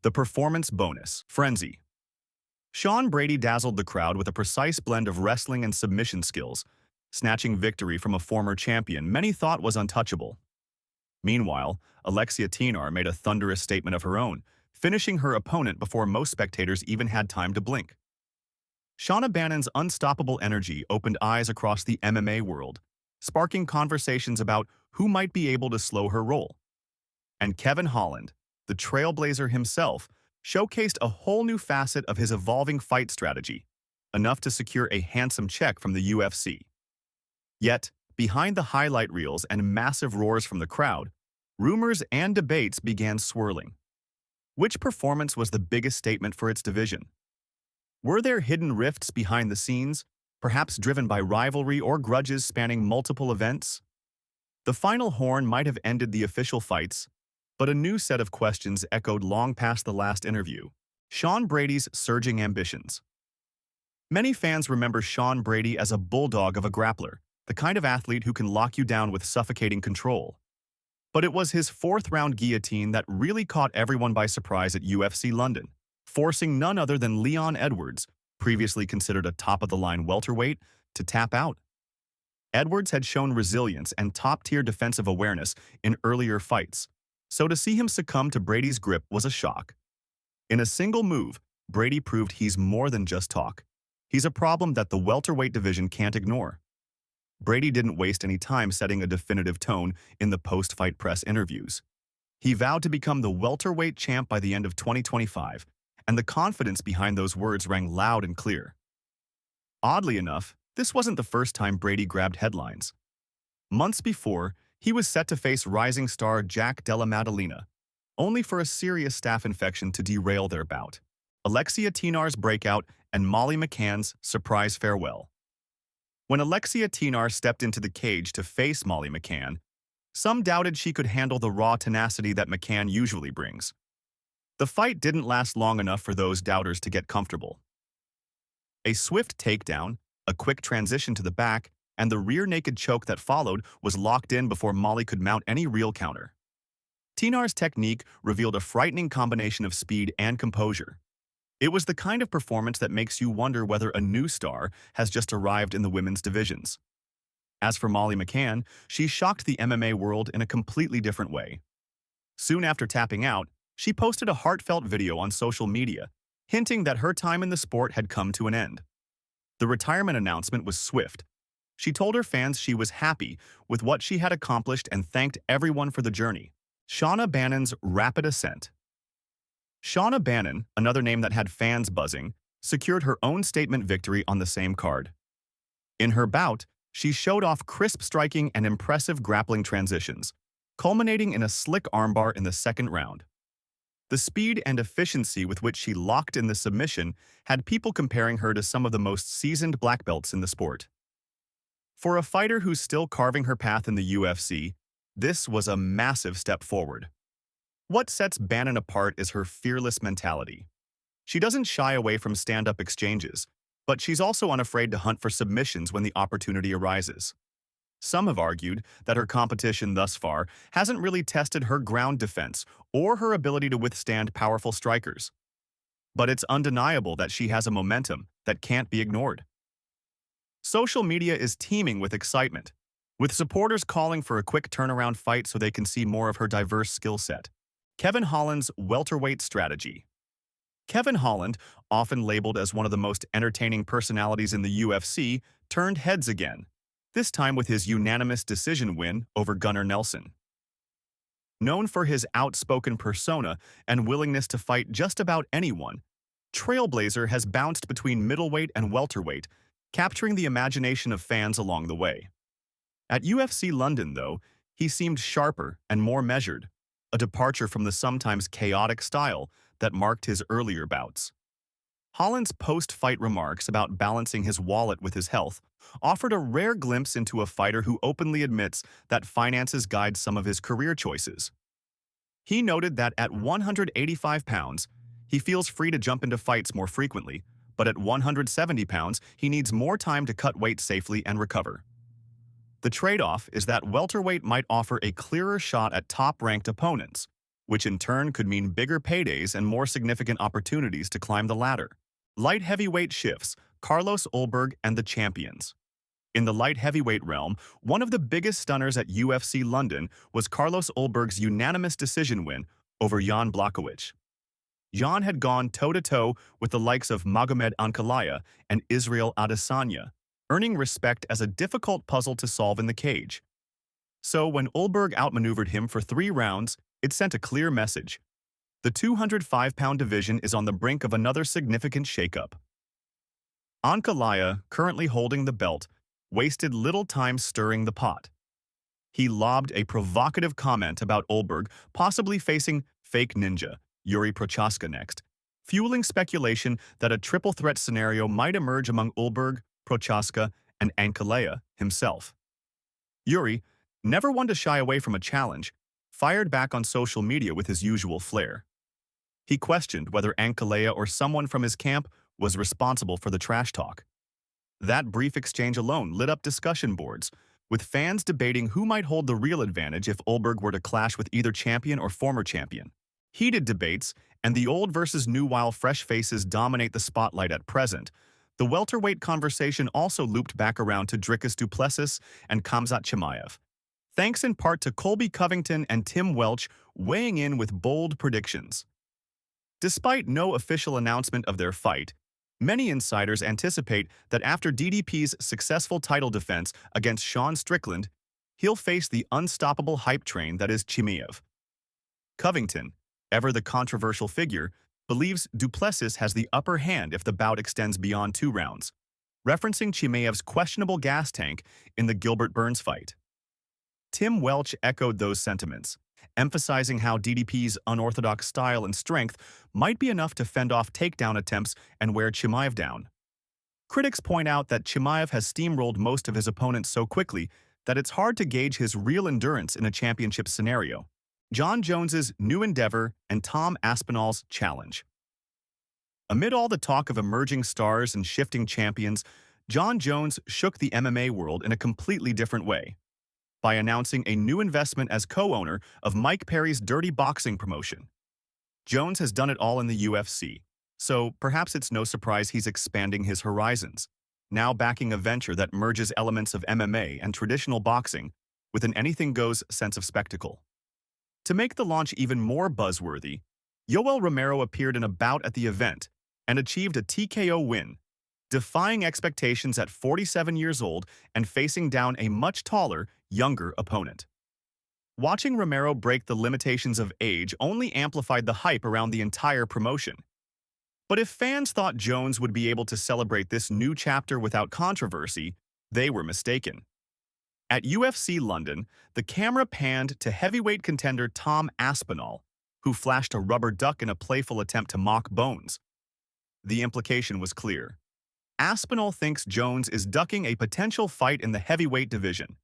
The performance bonus, frenzy. Sean Brady dazzled the crowd with a precise blend of wrestling and submission skills, snatching victory from a former champion many thought was untouchable. Meanwhile, Alexia Tinar made a thunderous statement of her own, finishing her opponent before most spectators even had time to blink. Shauna Bannon's unstoppable energy opened eyes across the MMA world, sparking conversations about who might be able to slow her roll. And Kevin Holland, the trailblazer himself, showcased a whole new facet of his evolving fight strategy, enough to secure a handsome check from the UFC. Yet, behind the highlight reels and massive roars from the crowd, rumors and debates began swirling. Which performance was the biggest statement for its division? Were there hidden rifts behind the scenes, perhaps driven by rivalry or grudges spanning multiple events? The final horn might have ended the official fights, but a new set of questions echoed long past the last interview: Sean Brady's surging ambitions. Many fans remember Sean Brady as a bulldog of a grappler, the kind of athlete who can lock you down with suffocating control. But it was his fourth-round guillotine that really caught everyone by surprise at UFC London, forcing none other than Leon Edwards, previously considered a top-of-the-line welterweight, to tap out. Edwards had shown resilience and top-tier defensive awareness in earlier fights, so to see him succumb to Brady's grip was a shock. In a single move, Brady proved he's more than just talk. He's a problem that the welterweight division can't ignore. Brady didn't waste any time setting a definitive tone in the post-fight press interviews. He vowed to become the welterweight champ by the end of 2025, and the confidence behind those words rang loud and clear. Oddly enough, this wasn't the first time Brady grabbed headlines. Months before, he was set to face rising star Jack Della Maddalena, only for a serious staph infection to derail their bout. Alexia Tinar's breakout and Molly McCann's surprise farewell. When Alexia Tinar stepped into the cage to face Molly McCann, some doubted she could handle the raw tenacity that McCann usually brings. The fight didn't last long enough for those doubters to get comfortable. A swift takedown, a quick transition to the back, and the rear naked choke that followed was locked in before Molly could mount any real counter. Tinar's technique revealed a frightening combination of speed and composure. It was the kind of performance that makes you wonder whether a new star has just arrived in the women's divisions. As for Molly McCann, she shocked the MMA world in a completely different way. Soon after tapping out, she posted a heartfelt video on social media, hinting that her time in the sport had come to an end. The retirement announcement was swift. She told her fans she was happy with what she had accomplished and thanked everyone for the journey. Shauna Bannon's rapid ascent. Shauna Bannon, another name that had fans buzzing, secured her own statement victory on the same card. In her bout, she showed off crisp striking and impressive grappling transitions, culminating in a slick armbar in the second round. The speed and efficiency with which she locked in the submission had people comparing her to some of the most seasoned black belts in the sport. For a fighter who's still carving her path in the UFC, this was a massive step forward. What sets Bannon apart is her fearless mentality. She doesn't shy away from stand-up exchanges, but she's also unafraid to hunt for submissions when the opportunity arises. Some have argued that her competition thus far hasn't really tested her ground defense or her ability to withstand powerful strikers. But it's undeniable that she has a momentum that can't be ignored. Social media is teeming with excitement, with supporters calling for a quick turnaround fight so they can see more of her diverse skill set. Kevin Holland's welterweight strategy. Kevin Holland, often labeled as one of the most entertaining personalities in the UFC, turned heads again, this time with his unanimous decision win over Gunnar Nelson. Known for his outspoken persona and willingness to fight just about anyone, Trailblazer has bounced between middleweight and welterweight, capturing the imagination of fans along the way. At UFC London, though, he seemed sharper and more measured, a departure from the sometimes chaotic style that marked his earlier bouts. Holland's post-fight remarks about balancing his wallet with his health offered a rare glimpse into a fighter who openly admits that finances guide some of his career choices. He noted that at 185 pounds, he feels free to jump into fights more frequently, but at 170 pounds, he needs more time to cut weight safely and recover. The trade-off is that welterweight might offer a clearer shot at top-ranked opponents, which in turn could mean bigger paydays and more significant opportunities to climb the ladder. Light heavyweight shifts, Carlos Ulberg and the champions. In the light heavyweight realm, one of the biggest stunners at UFC London was Carlos Ulberg's unanimous decision win over Jan Blachowicz. Jan had gone toe-to-toe with the likes of Magomed Ankalaev and Israel Adesanya, earning respect as a difficult puzzle to solve in the cage. So when Ulberg outmaneuvered him for 3 rounds, it sent a clear message. The 205-pound division is on the brink of another significant shakeup. Ankalaev, currently holding the belt, wasted little time stirring the pot. He lobbed a provocative comment about Ulberg possibly facing fake ninja, Jiri Prochazka next, fueling speculation that a triple threat scenario might emerge among Ulberg, Prochazka, and Ankalaev himself. Jiri, never one to shy away from a challenge, fired back on social media with his usual flair. He questioned whether Ankalaev or someone from his camp was responsible for the trash talk. That brief exchange alone lit up discussion boards, with fans debating who might hold the real advantage if Ulberg were to clash with either champion or former champion. Heated debates, and the old versus new while fresh faces dominate the spotlight at present. The welterweight conversation also looped back around to Dricus du Plessis and Khamzat Chimaev, thanks in part to Colby Covington and Tim Welch weighing in with bold predictions. Despite no official announcement of their fight, many insiders anticipate that after DDP's successful title defense against Sean Strickland, he'll face the unstoppable hype train that is Chimaev. Covington, ever the controversial figure, believes du Plessis has the upper hand if the bout extends beyond 2 rounds, referencing Chimaev's questionable gas tank in the Gilbert Burns fight. Tim Welch echoed those sentiments, emphasizing how DDP's unorthodox style and strength might be enough to fend off takedown attempts and wear Chimaev down. Critics point out that Chimaev has steamrolled most of his opponents so quickly that it's hard to gauge his real endurance in a championship scenario. Jon Jones's new endeavor and Tom Aspinall's challenge. Amid all the talk of emerging stars and shifting champions, Jon Jones shook the MMA world in a completely different way by announcing a new investment as co-owner of Mike Perry's Dirty Boxing promotion. Jones has done it all in the UFC, so perhaps it's no surprise he's expanding his horizons, now backing a venture that merges elements of MMA and traditional boxing with an anything-goes sense of spectacle. To make the launch even more buzzworthy, Yoel Romero appeared in a bout at the event and achieved a TKO win, defying expectations at 47 years old and facing down a much taller, younger opponent. Watching Romero break the limitations of age only amplified the hype around the entire promotion. But if fans thought Jones would be able to celebrate this new chapter without controversy, they were mistaken. At UFC London, the camera panned to heavyweight contender Tom Aspinall, who flashed a rubber duck in a playful attempt to mock Bones. The implication was clear. Aspinall thinks Jones is ducking a potential fight in the heavyweight division,